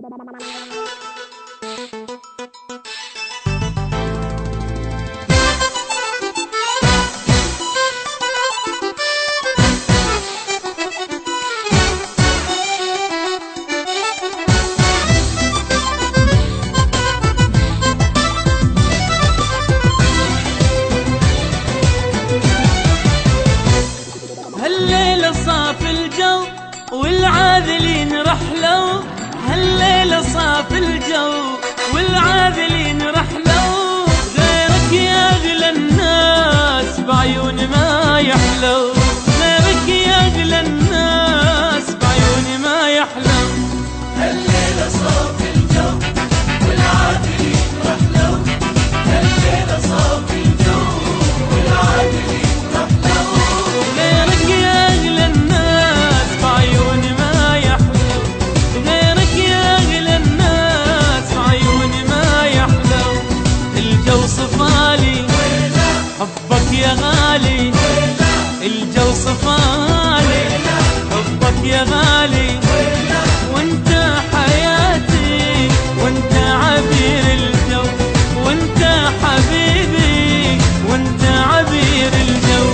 هالليلة صاف الجو والعاذلين رحلوا، هالليلة صاف الجو والعاذلين رحلوا، غيرك يا أغلى الناس بعيون ما يحلو، غيرك يا أغلى الناس بعيون ما يحلو. هالليلة صاف الجو والعاذلين رحلوا، هالليلة صاف الجو والعاذلين رحلوا، غيرك يا أغلى الناس بعيون ما يحلو، غيرك يا أغلى الناس بعيون ما يحلو. الجو صفالي حبك يا غالي، الجو صفالي حبك يا غالي، وانت حياتي وانت عبير الجو، وانت حبيبي وانت عبير الجو.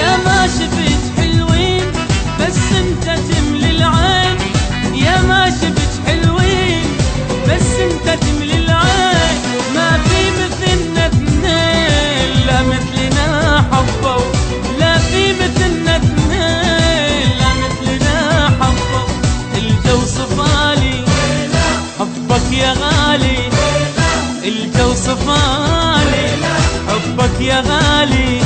يا ما شفت حلوين بس انت تملي العين، يا ما شفت حلوين بس انت تملي العين، ما في مثلنا اثنين لا مثلنا حبوا، لا في مثلنا اثنين لا مثلنا حبوا. الجو صفالي حبك يا غالي، الجو صفالي حبك يا غالي،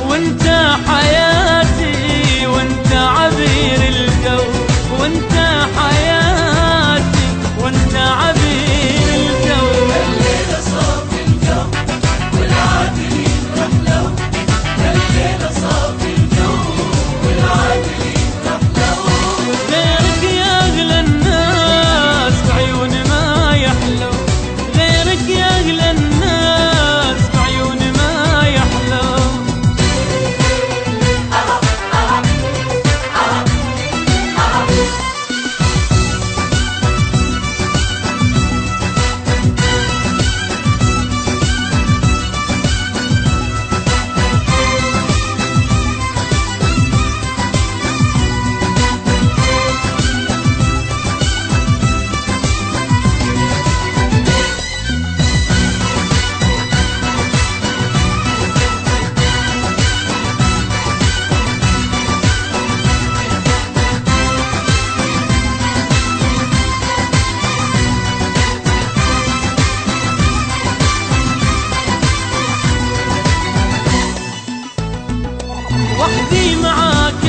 وانت حياتي وانت عبير الجو، وانت حياتي وانت عبير الجو. هالليلة صاف الجو والعاذلين رحلوا، هالليلة صاف الجو والعاذلين رحلوا، غيرك يا أغلى الناس بعيون ما يحلو، غيرك يا أغلى الناس بعيون ما يحلو. وحدي معاك